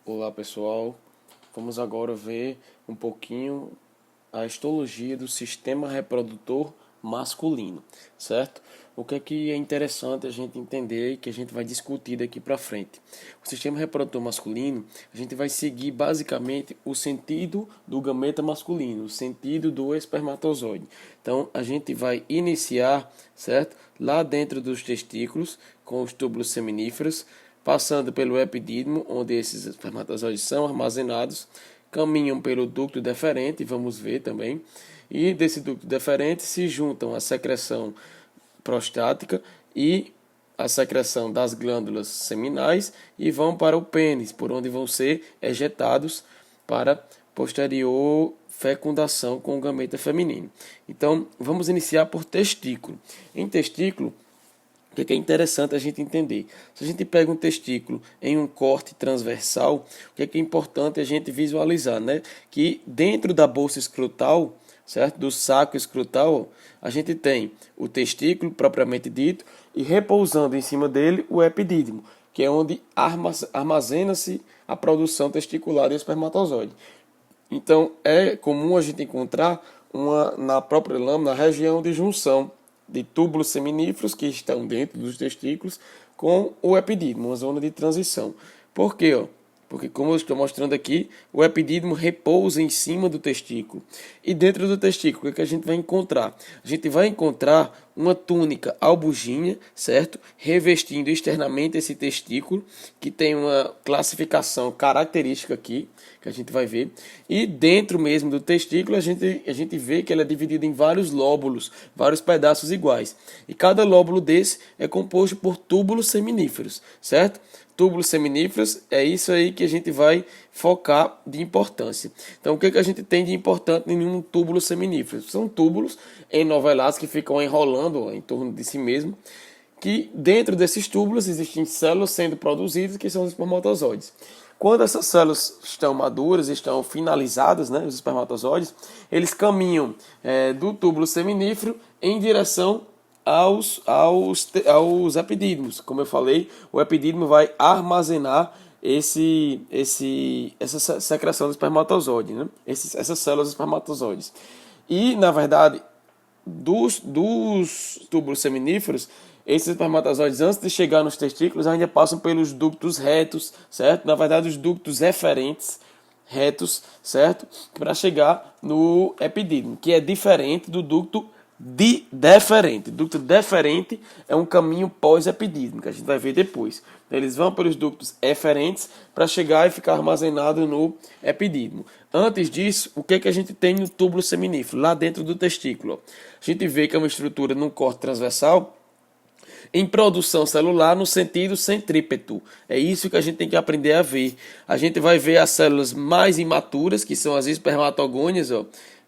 Olá pessoal, vamos agora ver um pouquinho a histologia do sistema reprodutor masculino, certo? O que é interessante a gente entender e que a gente vai discutir daqui para frente. O sistema reprodutor masculino, a gente vai seguir basicamente o sentido do gameta masculino, o sentido do espermatozoide. Então, a gente vai iniciar, certo? Lá dentro dos testículos, com os túbulos seminíferos, passando pelo epidídimo, onde esses espermatozoides são armazenados, caminham pelo ducto deferente, vamos ver também, e desse ducto deferente se juntam a secreção prostática e a secreção das glândulas seminais e vão para o pênis, por onde vão ser ejetados para posterior fecundação com o gameta feminino. Então, vamos iniciar por testículo. Em testículo, o que é interessante a gente entender? Se a gente pega um testículo em um corte transversal, o que é importante a gente visualizar, né? Que dentro da bolsa escrotal, certo? Do saco escrotal, a gente tem o testículo propriamente dito e repousando em cima dele o epidídimo, que é onde armazena-se a produção testicular do espermatozoide. Então, é comum a gente encontrar na própria lâmina a região de junção de túbulos seminíferos que estão dentro dos testículos com o epidídimo, uma zona de transição. Por quê? Porque, como eu estou mostrando aqui, o epidídimo repousa em cima do testículo. E dentro do testículo, o que a gente vai encontrar? A gente vai encontrar uma túnica albuginha, certo? Revestindo externamente esse testículo, que tem uma classificação característica aqui, que a gente vai ver. E dentro mesmo do testículo, a gente vê que ele é dividido em vários lóbulos, vários pedaços iguais. E cada lóbulo desse é composto por túbulos seminíferos, certo? Túbulos seminíferos, é isso aí que a gente vai focar de importância. Então, o que a gente tem de importante em um túbulo seminífero? São túbulos enovelados que ficam enrolando em torno de si mesmo, que dentro desses túbulos existem células sendo produzidas, que são os espermatozoides. Quando essas células estão maduras, estão finalizadas, né, os espermatozoides, eles caminham do túbulo seminífero em direção aos epidídimos. Como eu falei, o epidídimo vai armazenar essa secreção do espermatozoide, né? Essas células espermatozoides. E, na verdade, dos túbulos seminíferos, esses espermatozoides, antes de chegar nos testículos, ainda passam pelos ductos retos, certo? Na verdade, os ductos eferentes retos, certo? Para chegar no epidídimo, que é diferente do ducto deferente. Ducto deferente é um caminho pós-epidídimo, que a gente vai ver depois. Eles vão pelos ductos eferentes para chegar e ficar armazenado no epidídimo. Antes disso, o que é que a gente tem no túbulo seminífero, lá dentro do testículo? A gente vê que é uma estrutura num corte transversal em produção celular no sentido centrípeto. É isso que a gente tem que aprender a ver. A gente vai ver as células mais imaturas, que são as espermatogônias,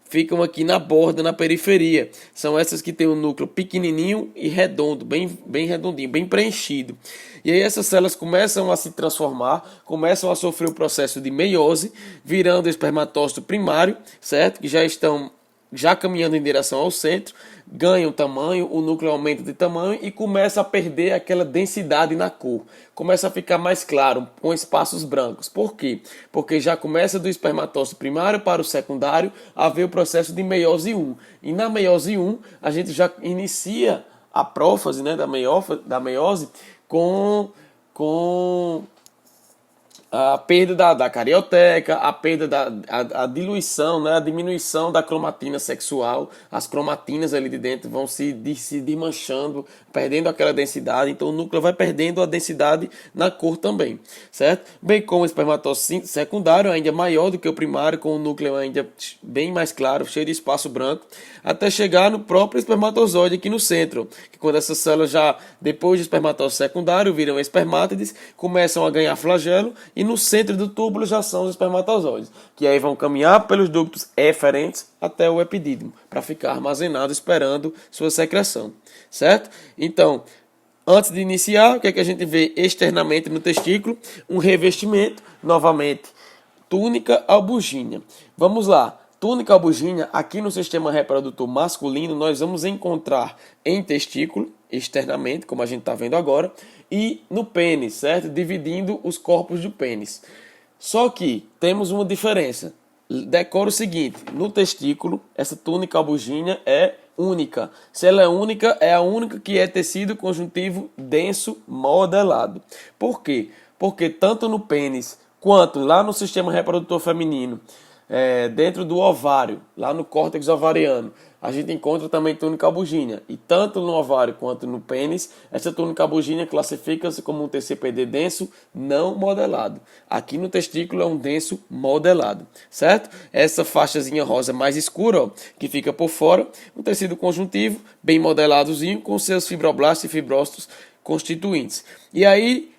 ficam aqui na borda, na periferia. São essas que têm um núcleo pequenininho e redondo, bem redondinho, bem preenchido. E aí essas células começam a se transformar, começam a sofrer o processo de meiose, virando espermatócito primário, certo? Que já caminhando em direção ao centro, ganham tamanho, o núcleo aumenta de tamanho e começa a perder aquela densidade na cor. Começa a ficar mais claro, com espaços brancos. Por quê? Porque já começa do espermatócito primário para o secundário a haver o processo de meiose 1. E na meiose 1, a gente já inicia a prófase, né, da meiose com a perda da carioteca, a perda a diluição, né, a diminuição da cromatina sexual. As cromatinas ali de dentro vão se desmanchando, perdendo aquela densidade. Então o núcleo vai perdendo a densidade na cor também, certo? Bem como o espermatócito secundário ainda maior do que o primário, com o núcleo ainda bem mais claro, cheio de espaço branco, até chegar no próprio espermatozoide aqui no centro, que quando essas células já, depois do espermatócito secundário, viram espermátides, começam a ganhar flagelo e no centro do túbulo já são os espermatozoides, que aí vão caminhar pelos ductos eferentes até o epidídimo, para ficar armazenado esperando sua secreção, certo? Então, antes de iniciar, o que é que a gente vê externamente no testículo? Um revestimento, novamente, túnica albugínea. Vamos lá. Túnica albugínea, aqui no sistema reprodutor masculino, nós vamos encontrar em testículo, externamente, como a gente está vendo agora, e no pênis, certo? Dividindo os corpos do pênis. Só que temos uma diferença. Decora o seguinte: no testículo, essa túnica albuginea é única. Se ela é única, é a única que é tecido conjuntivo denso modelado. Por quê? Porque tanto no pênis quanto lá no sistema reprodutor feminino, dentro do ovário, lá no córtex ovariano, a gente encontra também túnica albuginea. E tanto no ovário quanto no pênis, essa túnica albuginea classifica-se como um TCPD denso não modelado. Aqui no testículo é um denso modelado, certo? Essa faixazinha rosa mais escura, ó, que fica por fora, um tecido conjuntivo, bem modeladozinho, com seus fibroblastos e fibrócitos constituintes. E aí,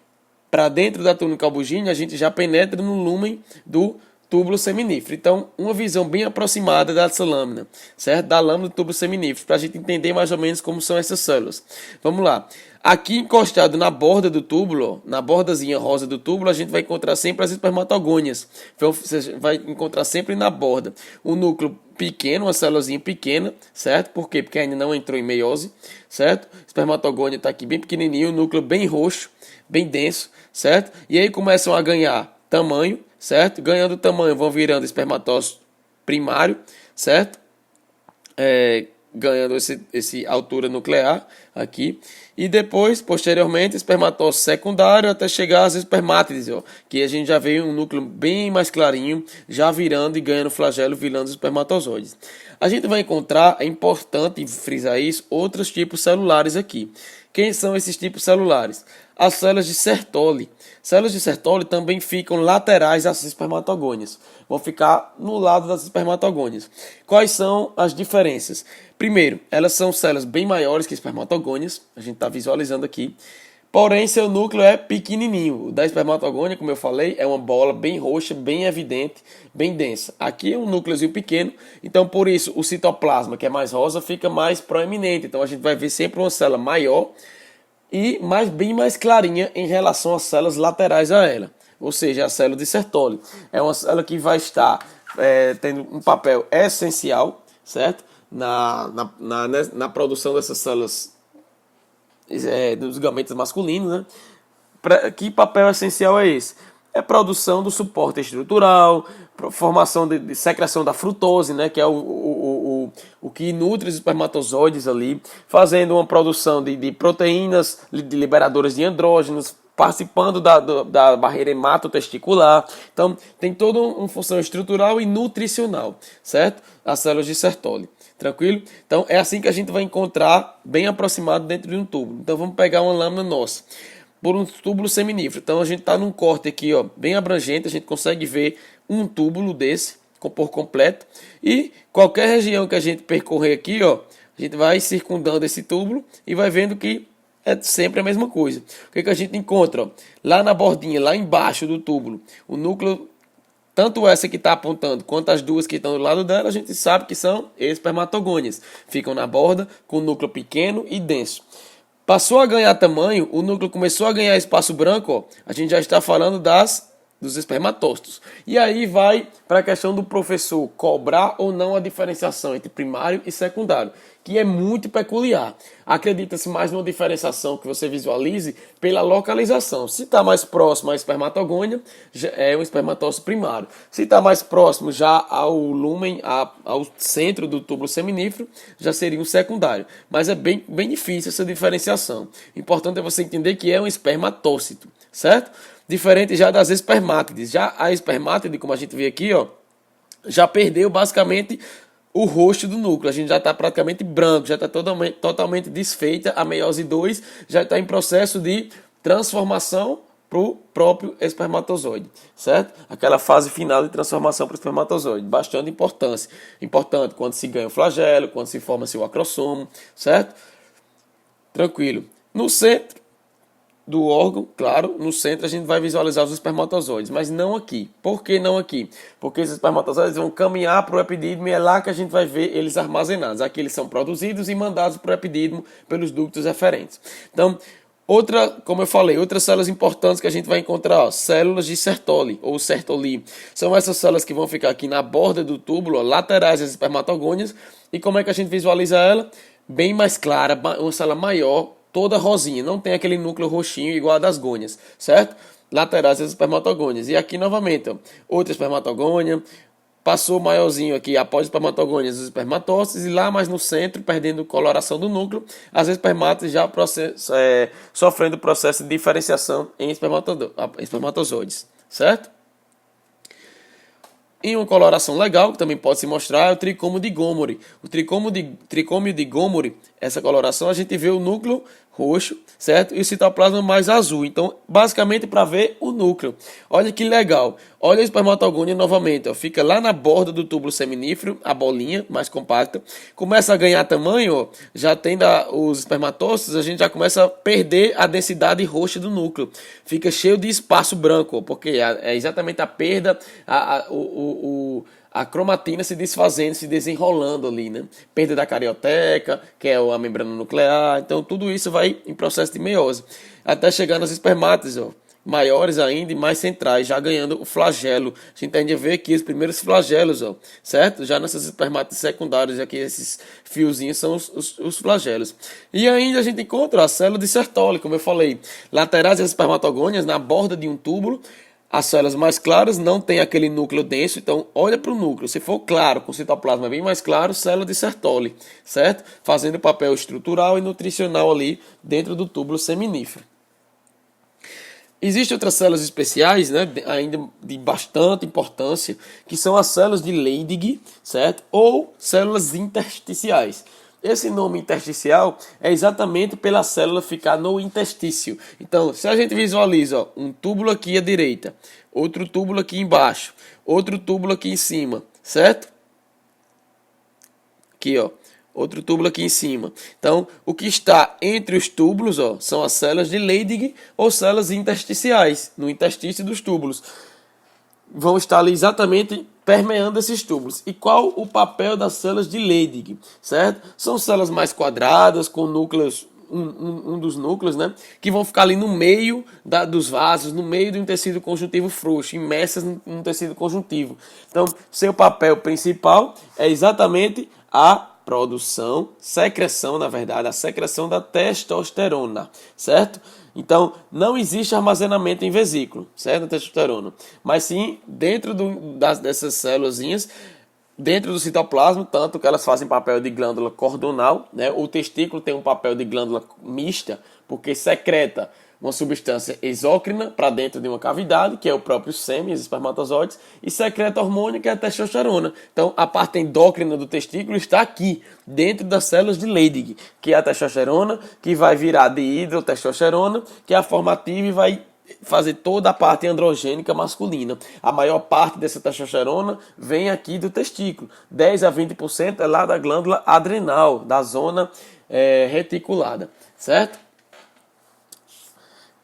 para dentro da túnica albuginea, a gente já penetra no lúmen do túbulo seminífero. Então, uma visão bem aproximada dessa lâmina, certo? Da lâmina do túbulo seminífero, para a gente entender mais ou menos como são essas células. Vamos lá. Aqui encostado na borda do túbulo, na bordazinha rosa do túbulo, a gente vai encontrar sempre as espermatogônias. Então, você vai encontrar sempre na borda o núcleo pequeno, uma célulazinha pequena, certo? Por quê? Porque ainda não entrou em meiose, certo? O espermatogônio está aqui bem pequenininho, o núcleo bem roxo, bem denso, certo? E aí começam a ganhar tamanho, certo? Ganhando tamanho, vão virando espermatócito primário, certo? Ganhando esse altura nuclear aqui. E depois, posteriormente, espermatócito secundário até chegar às espermátides, ó, que a gente já vê um núcleo bem mais clarinho, já virando e ganhando flagelo, virando os espermatozoides. A gente vai encontrar, é importante frisar isso, outros tipos celulares aqui. Quem são esses tipos celulares? As células de Sertoli. Células de Sertoli também ficam laterais às espermatogônias. Vão ficar no lado das espermatogônias. Quais são as diferenças? Primeiro, elas são células bem maiores que espermatogônias. A gente está visualizando aqui. Porém, seu núcleo é pequenininho. O da espermatogônia, como eu falei, é uma bola bem roxa, bem evidente, bem densa. Aqui é um núcleozinho pequeno, então por isso o citoplasma, que é mais rosa, fica mais proeminente. Então a gente vai ver sempre uma célula maior e bem mais clarinha em relação às células laterais a ela. Ou seja, a célula de Sertoli. É uma célula que vai estar tendo um papel essencial, certo? Na produção dessas células dos gametas masculinos, né? Que papel essencial é esse? É produção do suporte estrutural, formação de secreção da frutose, né? Que é o que nutre os espermatozoides ali, fazendo uma produção de proteínas de liberadoras de andrógenos, participando da barreira hematotesticular. Então, tem toda uma função estrutural e nutricional, certo? As células de Sertoli. Tranquilo? Então, é assim que a gente vai encontrar bem aproximado dentro de um túbulo. Então, vamos pegar uma lâmina nossa por um túbulo seminífero. Então, a gente está num corte aqui, ó, bem abrangente. A gente consegue ver um túbulo desse por completo. E qualquer região que a gente percorrer aqui, ó, a gente vai circundando esse túbulo e vai vendo que é sempre a mesma coisa. O que a gente encontra? Ó? Lá na bordinha, lá embaixo do túbulo, o núcleo, tanto essa que está apontando quanto as duas que estão do lado dela, a gente sabe que são espermatogônias. Ficam na borda com o núcleo pequeno e denso. Passou a ganhar tamanho, o núcleo começou a ganhar espaço branco, ó, a gente já está falando dos espermatócitos. E aí vai para a questão do professor cobrar ou não a diferenciação entre primário e secundário, que é muito peculiar. Acredita-se mais numa diferenciação que você visualize pela localização. Se está mais próximo à espermatogônia, é um espermatócito primário. Se está mais próximo já ao lúmen, ao centro do túbulo seminífero, já seria um secundário. Mas é bem difícil essa diferenciação. Importante é você entender que é um espermatócito, certo? Diferente já das espermátides. Já a espermátide, como a gente vê aqui, ó, já perdeu basicamente o rosto do núcleo. A gente já está praticamente branco, já está totalmente desfeita. A meiose 2 já está em processo de transformação para o próprio espermatozoide, certo? Aquela fase final de transformação para o espermatozoide. Bastante importância. Importante quando se ganha o flagelo, quando se forma seu acrossomo, certo? Tranquilo. No centro do órgão, claro, no centro a gente vai visualizar os espermatozoides, mas não aqui. Por que não aqui? Porque esses espermatozoides vão caminhar para o epidídimo e é lá que a gente vai ver eles armazenados. Aqui eles são produzidos e mandados para o epidídimo pelos ductos eferentes. Então, como eu falei, outras células importantes que a gente vai encontrar, ó, células de Sertoli ou Sertoli. São essas células que vão ficar aqui na borda do túbulo, ó, laterais às espermatogônias. E como é que a gente visualiza ela? Bem mais clara, uma célula maior, toda rosinha, não tem aquele núcleo roxinho igual a das gônias, certo? laterais das espermatogônias. E aqui novamente, ó, outra espermatogônia, passou maiorzinho aqui após espermatogônias os espermatócitos, e lá mais no centro, perdendo coloração do núcleo, as espermátodes já sofrendo o processo de diferenciação em espermatozoides, certo? E uma coloração legal, que também pode se mostrar, é o tricômio de Gomori. O tricômio de Gomori, essa coloração, a gente vê o núcleo roxo, certo? E o citoplasma mais azul. Então, basicamente, para ver o núcleo. Olha que legal. Olha a espermatogônia novamente. Ó. Fica lá na borda do túbulo seminífero, a bolinha mais compacta. Começa a ganhar tamanho, ó, já tendo os espermatócitos, a gente já começa a perder a densidade roxa do núcleo. Fica cheio de espaço branco, ó, porque é exatamente a perda, a cromatina se desfazendo, se desenrolando ali, né? Perda da carioteca, que é a membrana nuclear. Então, tudo isso vai em processo de meiose. Até chegar nas espermátodes, ó, maiores ainda e mais centrais, já ganhando o flagelo. A gente tende a ver aqui os primeiros flagelos, ó, certo? Já nessas espermátodes secundárias, aqui esses fiozinhos são os flagelos. E ainda a gente encontra a célula de Sertoli, como eu falei. Laterais das espermatogônias, na borda de um túbulo. As células mais claras não tem aquele núcleo denso, então olha para o núcleo. Se for claro, com citoplasma bem mais claro, célula de Sertoli, certo? Fazendo papel estrutural e nutricional ali dentro do túbulo seminífero. Existem outras células especiais, né, ainda de bastante importância, que são as células de Leydig, certo? Ou células intersticiais. Esse nome intersticial é exatamente pela célula ficar no interstício. Então, se a gente visualiza, ó, um túbulo aqui à direita, outro túbulo aqui embaixo, outro túbulo aqui em cima, certo? Aqui, ó, outro túbulo aqui em cima. Então, o que está entre os túbulos, ó, são as células de Leydig ou células intersticiais, no interstício dos túbulos. Vão estar ali exatamente permeando esses túbulos. E qual o papel das células de Leydig, certo? São células mais quadradas, com núcleos, um dos núcleos, né? Que vão ficar ali no meio dos vasos, no meio de um tecido conjuntivo frouxo, imersas num tecido conjuntivo. Então, seu papel principal é exatamente a secreção, na verdade, a secreção da testosterona, certo? Então, não existe armazenamento em vesículo, certo? Da testosterona. Mas sim, dentro dessas células, dentro do citoplasma, tanto que elas fazem papel de glândula cordonal, né? O testículo tem um papel de glândula mista, porque secreta uma substância exócrina para dentro de uma cavidade, que é o próprio sêmen, os espermatozoides, e secreta hormônio, que é a testosterona. Então, a parte endócrina do testículo está aqui, dentro das células de Leydig, que é a testosterona, que vai virar de hidrotestosterona, que é a formativa e vai fazer toda a parte androgênica masculina. A maior parte dessa testosterona vem aqui do testículo. 10 a 20% é lá da glândula adrenal, da zona reticulada, certo?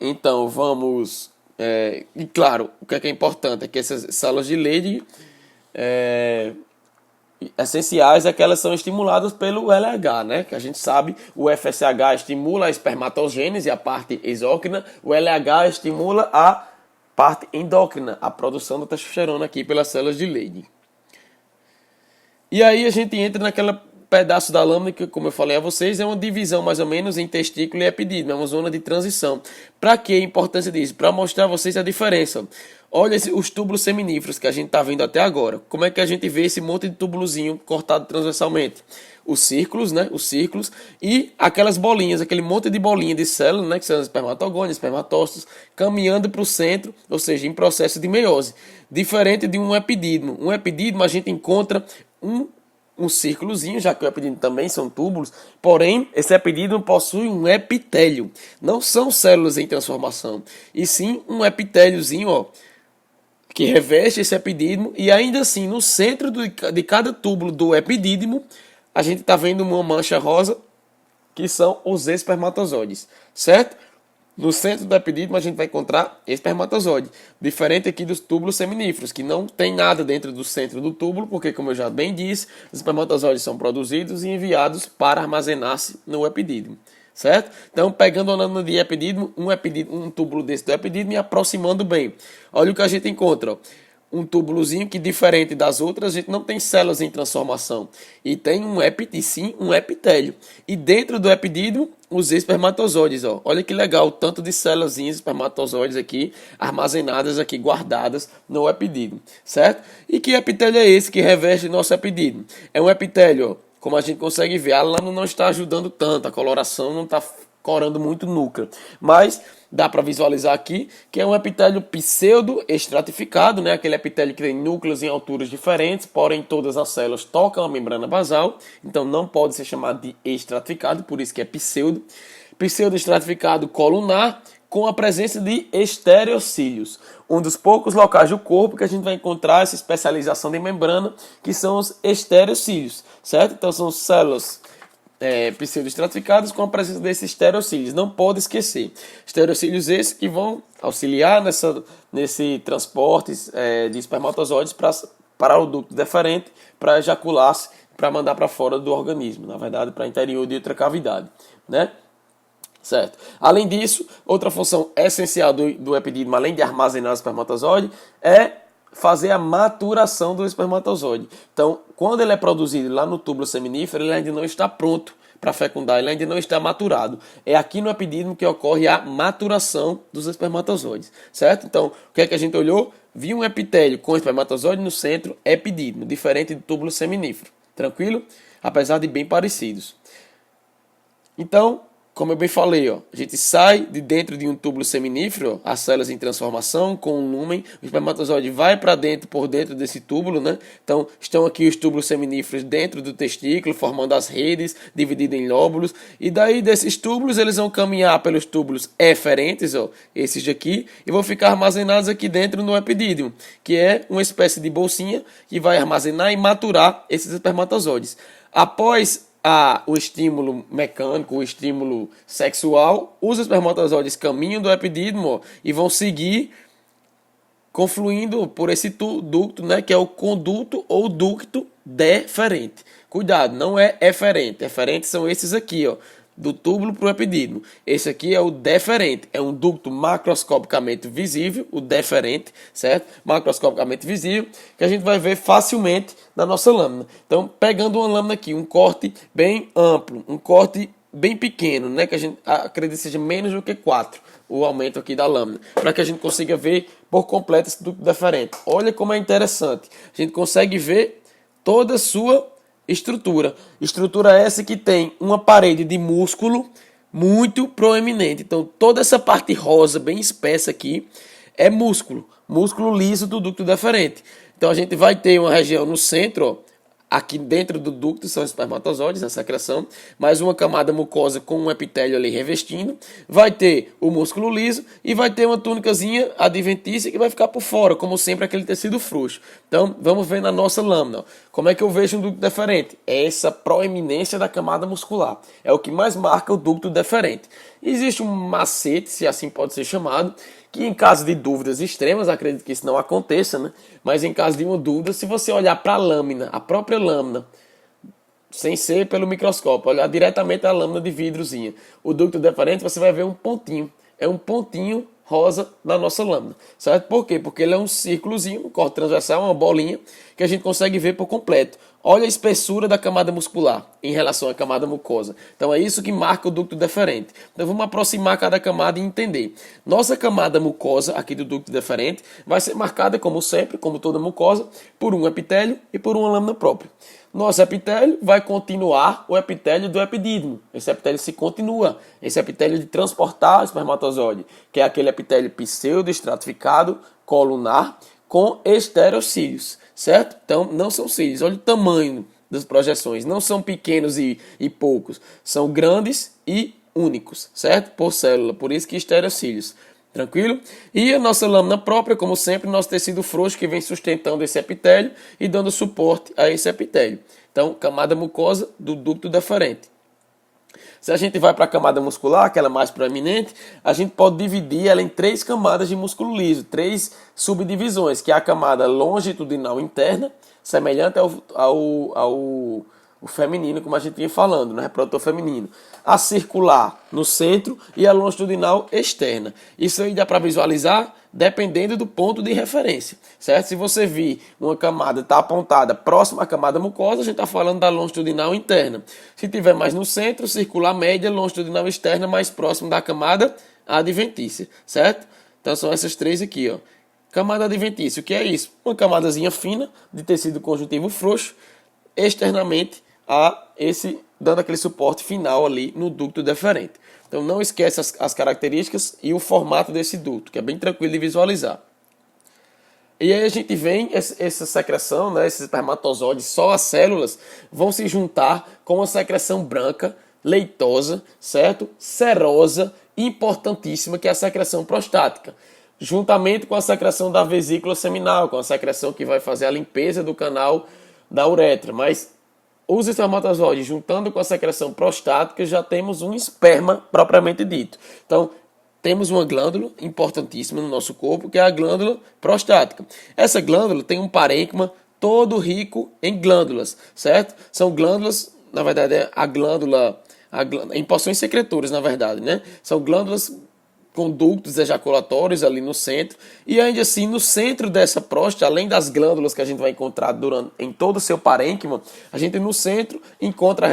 Então, vamos... e claro, o que é importante é que essas células de Leydig essenciais é que elas são estimuladas pelo LH, né? Que a gente sabe, o FSH estimula a espermatogênese, a parte exócrina, o LH estimula a parte endócrina, a produção da testosterona aqui pelas células de Leydig. E aí a gente entra naquela pedaço da lâmina que, como eu falei a vocês, é uma divisão mais ou menos em testículo e epidídimo, é uma zona de transição. Para que a importância disso? Para mostrar a vocês a diferença. Olha os túbulos seminíferos que a gente está vendo até agora. Como é que a gente vê esse monte de túbulozinho cortado transversalmente? Os círculos, né? Os círculos e aquelas bolinhas, aquele monte de bolinha de células, né? Que são os espermatogônios, espermatócitos, caminhando para o centro, ou seja, em processo de meiose. Diferente de um epidídimo. Um epidídimo a gente encontra um círculozinho, já que o epidídimo também são túbulos, porém, esse epidídimo possui um epitélio. Não são células em transformação, e sim um epitéliozinho, ó, que reveste esse epidídimo, e ainda assim, no centro de cada túbulo do epidídimo, a gente está vendo uma mancha rosa, que são os espermatozoides, certo? No centro do epidídimo a gente vai encontrar espermatozoide, diferente aqui dos túbulos seminíferos, que não tem nada dentro do centro do túbulo, porque, como eu já bem disse, os espermatozoides são produzidos e enviados para armazenar-se no epidídimo, certo? Então, pegando a lâmina de epidídimo, um túbulo desse do epidídimo e aproximando bem. Olha o que a gente encontra, ó. Um túbulozinho que, diferente das outras, a gente não tem células em transformação. E tem um epitélio. E dentro do epidídimo, os espermatozoides, ó. Olha que legal, o tanto de células espermatozoides aqui, armazenadas aqui, guardadas no epidídimo, certo? E que epitélio é esse que reveste nosso epidídimo? É um epitélio, ó, como a gente consegue ver, a lâmina não está ajudando tanto, a coloração não está corando muito o núcleo, mas dá para visualizar aqui que é um epitélio pseudo-estratificado, né? Aquele epitélio que tem núcleos em alturas diferentes, porém todas as células tocam a membrana basal, então não pode ser chamado de estratificado, por isso que é pseudo. Pseudo-estratificado colunar, com a presença de estereocílios, um dos poucos locais do corpo que a gente vai encontrar essa especialização de membrana, que são os estereocílios, certo? Então são células pseudoestratificados com a presença desses estereocílios. Não pode esquecer. Estereocílios esses que vão auxiliar nesse transporte de espermatozoides para o ducto deferente, para ejacular-se, para mandar para fora do organismo, na verdade, para o interior de outra cavidade, né? Certo. Além disso, outra função essencial do epidídimo, além de armazenar o espermatozoide, é fazer a maturação do espermatozoide. Então, quando ele é produzido lá no túbulo seminífero, ele ainda não está pronto para fecundar, ele ainda não está maturado. É aqui no epidídimo que ocorre a maturação dos espermatozoides, certo? Então, o que é que a gente olhou? Viu um epitélio com espermatozoide no centro, epidídimo, diferente do túbulo seminífero. Tranquilo? Apesar de bem parecidos. Então, como eu bem falei, ó, a gente sai de dentro de um túbulo seminífero, as células em transformação com um lúmen, o espermatozoide vai para dentro, por dentro desse túbulo, né? Então, estão aqui os túbulos seminíferos dentro do testículo, formando as redes, divididas em lóbulos, e daí desses túbulos eles vão caminhar pelos túbulos eferentes, ó, esses daqui, e vão ficar armazenados aqui dentro no epidídimo, que é uma espécie de bolsinha que vai armazenar e maturar esses espermatozoides. Após o estímulo mecânico, o estímulo sexual, os espermatozoides caminham do epidídimo e vão seguir confluindo por esse ducto, né, que é o conduto ou ducto deferente. Cuidado, não é eferente. Eferentes são esses aqui, ó, do túbulo para o epidídimo. Esse aqui é o deferente, é um ducto macroscopicamente visível, o deferente, certo? Macroscopicamente visível, que a gente vai ver facilmente na nossa lâmina. Então, pegando uma lâmina aqui, um corte bem amplo, um corte bem pequeno, né, que a gente acredita seja menos do que 4, o aumento aqui da lâmina, para que a gente consiga ver por completo esse ducto deferente. Olha como é interessante. A gente consegue ver toda a sua estrutura. Estrutura essa que tem uma parede de músculo muito proeminente. Então, toda essa parte rosa, bem espessa aqui, é músculo. Músculo liso do ducto deferente. Então, a gente vai ter uma região no centro, ó, aqui dentro do ducto são espermatozoides, a secreção, mais uma camada mucosa com um epitélio ali revestindo, vai ter o músculo liso e vai ter uma túnicazinha adventícia que vai ficar por fora, como sempre aquele tecido frouxo. Então, vamos ver na nossa lâmina. Ó. Como é que eu vejo um ducto deferente? É essa proeminência da camada muscular. É o que mais marca o ducto deferente. Existe um macete, se assim pode ser chamado, que em caso de dúvidas extremas, acredito que isso não aconteça, né? Mas em caso de uma dúvida, se você olhar para a lâmina, a própria lâmina, sem ser pelo microscópio, olhar diretamente a lâmina de vidrozinha, o ducto deferente, você vai ver um pontinho. É um pontinho rosa na nossa lâmina, certo? Por quê? Porque ele é um círculozinho, um corte transversal, uma bolinha, que a gente consegue ver por completo. Olha a espessura da camada muscular em relação à camada mucosa. Então é isso que marca o ducto deferente. Então vamos aproximar cada camada e entender. Nossa camada mucosa aqui do ducto deferente vai ser marcada, como sempre, como toda mucosa, por um epitélio e por uma lâmina própria. Nosso epitélio vai continuar o epitélio do epidídimo. Esse epitélio se continua. Esse epitélio de transportar o espermatozoide, que é aquele epitélio pseudo-estratificado, colunar, com estereocílios, certo? Então, não são cílios. Olha o tamanho das projeções. Não são pequenos e poucos. São grandes e únicos, certo? Por célula. Por isso que estereocílios. Tranquilo? E a nossa lâmina própria, como sempre, nosso tecido frouxo que vem sustentando esse epitélio e dando suporte a esse epitélio. Então, camada mucosa do ducto deferente. Se a gente vai para a camada muscular, aquela mais proeminente, a gente pode dividir ela em 3 camadas de músculo liso, 3 subdivisões, que é a camada longitudinal interna, semelhante ao feminino, como a gente ia falando, no reprodutor feminino. A circular no centro e a longitudinal externa. Isso aí dá para visualizar dependendo do ponto de referência, certo? Se você vir uma camada está apontada próxima à camada mucosa, a gente está falando da longitudinal interna. Se tiver mais no centro, circular média, longitudinal externa, mais próximo da camada adventícia, certo? Então são essas três aqui, ó. Camada adventícia, o que é isso? Uma camadazinha fina de tecido conjuntivo frouxo, externamente dando aquele suporte final ali no ducto deferente. Então não esquece as características e o formato desse ducto, que é bem tranquilo de visualizar. E aí a gente vem, essa secreção, né, esses espermatozoides, só as células, vão se juntar com uma secreção branca, leitosa, certo? Serosa, importantíssima, que é a secreção prostática. Juntamente com a secreção da vesícula seminal, com a secreção que vai fazer a limpeza do canal da uretra. Mas os espermatozoides, juntando com a secreção prostática, já temos um esperma propriamente dito. Então, temos uma glândula importantíssima no nosso corpo, que é a glândula prostática. Essa glândula tem um parênquima todo rico em glândulas, certo? São glândulas, na verdade, em porções secretoras, na verdade, né? São glândulas com ductos ejaculatórios ali no centro, e ainda assim no centro dessa próstata, além das glândulas que a gente vai encontrar em todo o seu parênquima, a gente no centro encontra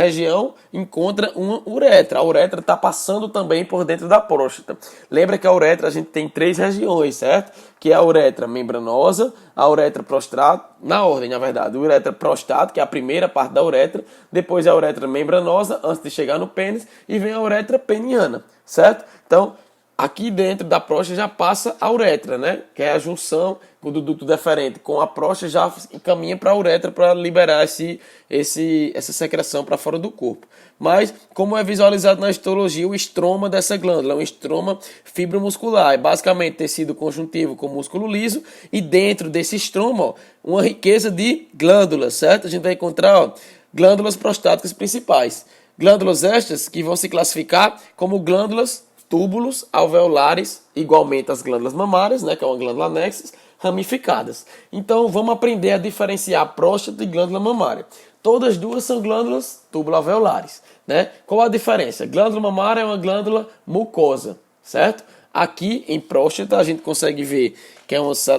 uma uretra. A uretra está passando também por dentro da próstata. Lembra que a uretra a gente tem três regiões, certo? Que é a uretra membranosa, a uretra prostática, na ordem, na verdade, a uretra prostática, que é a primeira parte da uretra, depois a uretra membranosa, antes de chegar no pênis, e vem a uretra peniana, certo? Então, aqui dentro da próstata já passa a uretra, né? Que é a junção do ducto deferente com a próstata, já caminha para a uretra para liberar essa secreção para fora do corpo. Mas, como é visualizado na histologia, o estroma dessa glândula é um estroma fibromuscular. É basicamente tecido conjuntivo com músculo liso, e dentro desse estroma, ó, uma riqueza de glândulas, certo? A gente vai encontrar, ó, glândulas prostáticas principais. Glândulas estas que vão se classificar como glândulas túbulos alveolares, igualmente as glândulas mamárias, né, que é uma glândula anexa, ramificadas. Então vamos aprender a diferenciar próstata e glândula mamária. Todas duas são glândulas túbulo-alveolares, né? Qual a diferença? Glândula mamária é uma glândula mucosa, certo? Aqui em próstata a gente consegue ver que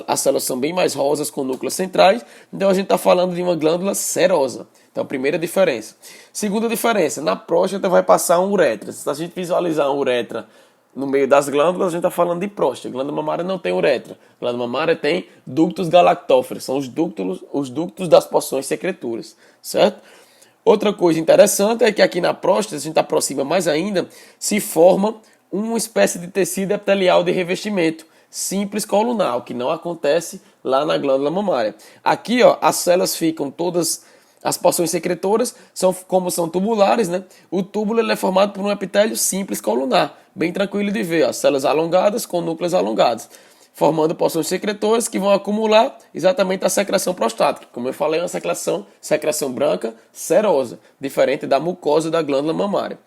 as células são bem mais rosas com núcleos centrais, então a gente está falando de uma glândula serosa. Então, primeira diferença. Segunda diferença, na próstata vai passar uma uretra. Se a gente visualizar uma uretra no meio das glândulas, a gente está falando de próstata. Glândula mamária não tem uretra. Glândula mamária tem ductos galactóferos, são os ductos das porções secretoras, certo? Outra coisa interessante é que aqui na próstata, a gente aproxima mais ainda, se forma uma espécie de tecido epitelial de revestimento simples colunal, que não acontece lá na glândula mamária. Aqui, ó, as células ficam todas, as porções secretoras, como são tubulares, né? O túbulo ele é formado por um epitélio simples colunar, bem tranquilo de ver, ó, células alongadas com núcleos alongados, formando porções secretoras que vão acumular exatamente a secreção prostática. Como eu falei, é uma secreção branca serosa, diferente da mucosa da glândula mamária.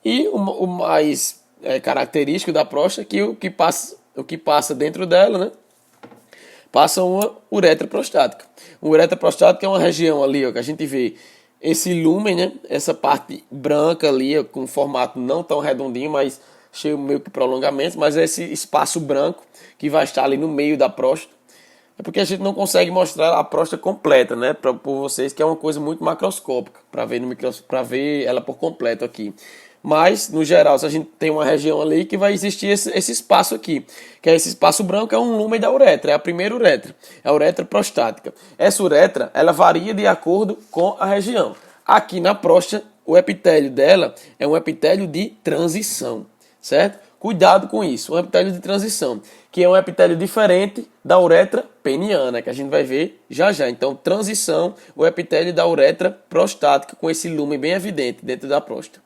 E o mais característico da próstata é que o que passa dentro dela, né? Passa uma uretra prostática. Uma uretra prostática é uma região ali, ó, que a gente vê esse lúmen, né? Essa parte branca ali, ó, com formato não tão redondinho, mas cheio meio que prolongamento, mas é esse espaço branco que vai estar ali no meio da próstata. É porque a gente não consegue mostrar a próstata completa, né? Por vocês, que é uma coisa muito macroscópica, para ver ela por completo aqui. Mas, no geral, se a gente tem uma região ali que vai existir esse espaço aqui, que é esse espaço branco, é um lúmen da uretra, é a primeira uretra, é a uretra prostática. Essa uretra, ela varia de acordo com a região. Aqui na próstata, o epitélio dela é um epitélio de transição, certo? Cuidado com isso, um epitélio de transição, que é um epitélio diferente da uretra peniana, que a gente vai ver já já. Então, transição, o epitélio da uretra prostática, com esse lúmen bem evidente dentro da próstata.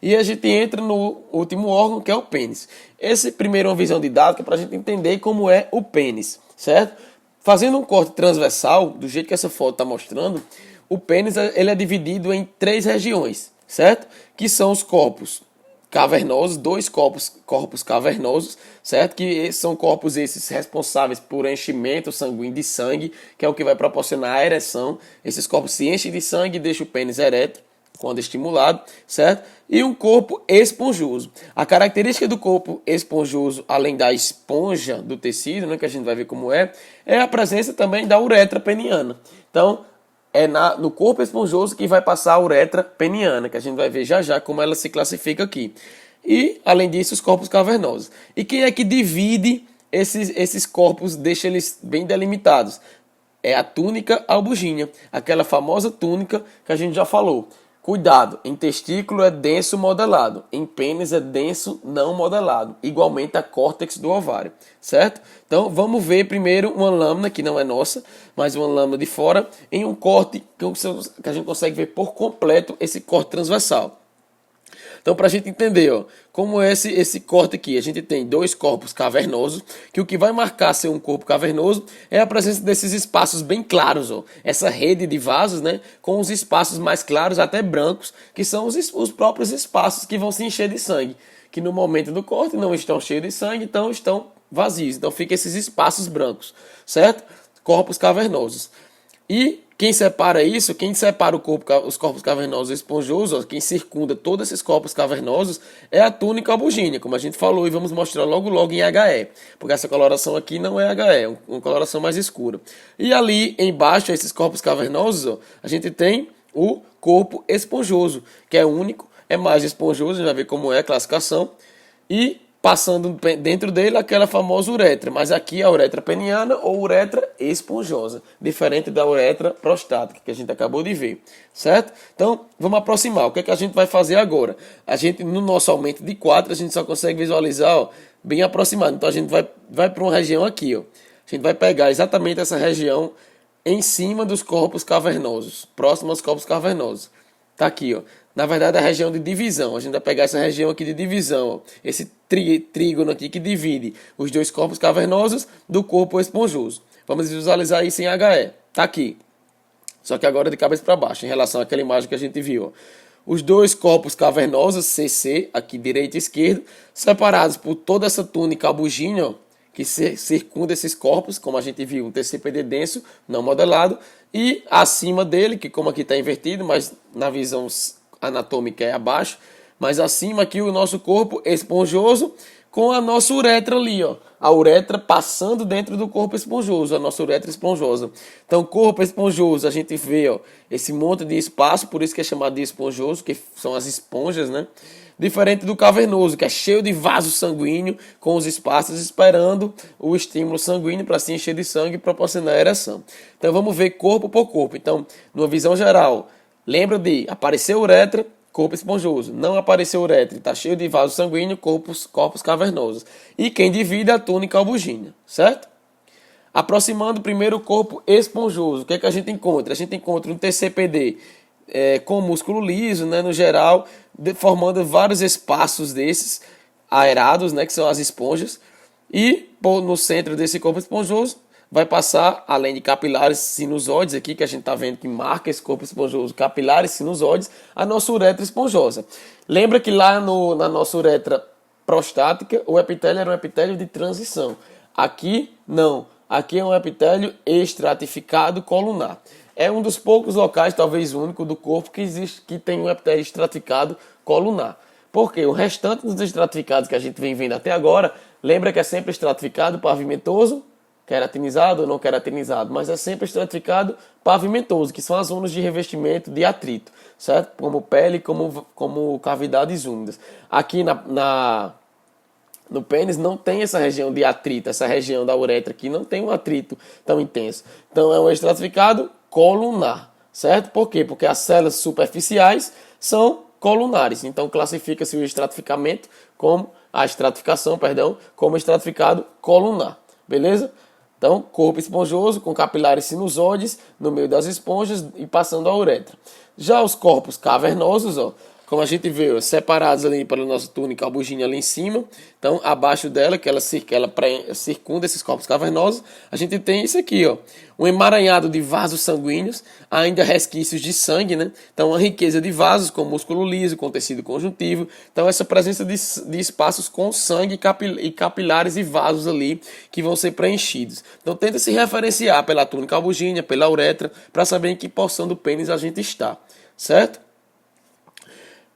E a gente entra no último órgão, que é o pênis. Esse primeiro é uma visão didática para a gente entender como é o pênis, certo? Fazendo um corte transversal, do jeito que essa foto está mostrando, o pênis ele é dividido em três regiões, certo? Que são os corpos cavernosos, dois corpos cavernosos, certo? Que são corpos esses responsáveis por enchimento sanguíneo de sangue, que é o que vai proporcionar a ereção. Esses corpos se enchem de sangue e deixam o pênis ereto, quando estimulado, certo? E um corpo esponjoso. A característica do corpo esponjoso, além da esponja do tecido, né, que a gente vai ver como é a presença também da uretra peniana. Então, é no corpo esponjoso que vai passar a uretra peniana, que a gente vai ver já já como ela se classifica aqui. E, além disso, os corpos cavernosos. E quem é que divide esses corpos, deixa eles bem delimitados? É a túnica albuginea, aquela famosa túnica que a gente já falou. Cuidado, em testículo é denso modelado, em pênis é denso não modelado, igualmente a córtex do ovário, certo? Então vamos ver primeiro uma lâmina, que não é nossa, mas uma lâmina de fora, em um corte que a gente consegue ver por completo esse corte transversal. Então, para a gente entender, ó, como é esse corte aqui, a gente tem dois corpos cavernosos, que o que vai marcar ser um corpo cavernoso é a presença desses espaços bem claros, ó, essa rede de vasos, né, com os espaços mais claros, até brancos, que são os próprios espaços que vão se encher de sangue, que no momento do corte não estão cheios de sangue, então estão vazios. Então, fica esses espaços brancos, certo? Corpos cavernosos. E quem separa isso, quem separa os corpos cavernosos esponjosos, quem circunda todos esses corpos cavernosos, é a túnica albuginea, como a gente falou, e vamos mostrar logo em HE, porque essa coloração aqui não é HE, é uma coloração mais escura. E ali embaixo, esses corpos cavernosos, ó, a gente tem o corpo esponjoso, que é único, é mais esponjoso, a gente vai ver como é a classificação, e passando dentro dele aquela famosa uretra, mas aqui a uretra peniana ou uretra esponjosa, diferente da uretra prostática que a gente acabou de ver, certo? Então, vamos aproximar. O que é que a gente vai fazer agora? A gente, no nosso aumento de 4, a gente só consegue visualizar, ó, bem aproximado. Então, a gente vai para uma região aqui, ó. A gente vai pegar exatamente essa região em cima dos corpos cavernosos, próximo aos corpos cavernosos. Tá aqui, ó. Na verdade, a região de divisão. A gente vai pegar essa região aqui de divisão, ó. Esse trígono aqui que divide os dois corpos cavernosos do corpo esponjoso. Vamos visualizar isso em HE. Tá aqui. Só que agora de cabeça para baixo, em relação àquela imagem que a gente viu, ó. Os dois corpos cavernosos, CC, aqui direito e esquerdo, separados por toda essa túnica albuginea, ó, que circunda esses corpos, como a gente viu, um TCPD denso, não modelado, e acima dele, que como aqui está invertido, mas na visão anatômica é abaixo, mas acima aqui o nosso corpo esponjoso com a nossa uretra ali, ó. A uretra passando dentro do corpo esponjoso, a nossa uretra esponjosa. Então, corpo esponjoso, a gente vê, ó, esse monte de espaço, por isso que é chamado de esponjoso, que são as esponjas, né? Diferente do cavernoso, que é cheio de vaso sanguíneo, com os espaços esperando o estímulo sanguíneo para se encher de sangue e proporcionar a ereção. Então, vamos ver corpo por corpo. Então, numa visão geral, lembra de aparecer uretra, corpo esponjoso. Não apareceu uretra, está cheio de vaso sanguíneo, corpos cavernosos. E quem divide é a túnica albuginea, certo? Aproximando primeiro o corpo esponjoso. O que é que a gente encontra? A gente encontra um TCPD com músculo liso, né, no geral, formando vários espaços desses aerados, né, que são as esponjas. E no centro desse corpo esponjoso vai passar, além de capilares sinusóides aqui, que a gente está vendo que marca esse corpo esponjoso, capilares sinusóides, a nossa uretra esponjosa. Lembra que lá na nossa uretra prostática, o epitélio era um epitélio de transição. Aqui, não. Aqui é um epitélio estratificado colunar. É um dos poucos locais, talvez único, do corpo que tem um epitélio estratificado colunar. Porque o restante dos estratificados que a gente vem vendo até agora, lembra que é sempre estratificado pavimentoso, queratinizado ou não queratinizado, mas é sempre estratificado pavimentoso, que são as zonas de revestimento de atrito, certo? Como pele, como cavidades úmidas. Aqui no pênis não tem essa região de atrito, essa região da uretra aqui não tem um atrito tão intenso. Então é um estratificado colunar, certo? Por quê? Porque as células superficiais são colunares. Então classifica-se o estratificamento como a estratificação, como estratificado colunar. Beleza? Então, corpo esponjoso com capilares sinusóides no meio das esponjas e passando a uretra. Já os corpos cavernosos, ó, como a gente vê, ó, separados ali pela nossa túnica albuginea ali em cima. Então, abaixo dela, que ela circunda esses corpos cavernosos, a gente tem isso aqui, ó, um emaranhado de vasos sanguíneos, ainda resquícios de sangue, né? Então, uma riqueza de vasos com músculo liso, com tecido conjuntivo. Então, essa presença de espaços com sangue e capilares e vasos ali que vão ser preenchidos. Então, tenta se referenciar pela túnica albuginea, pela uretra, para saber em que porção do pênis a gente está, certo?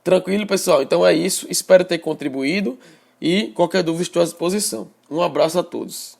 Tranquilo, pessoal? Então é isso. Espero ter contribuído e qualquer dúvida estou à disposição. Um abraço a todos.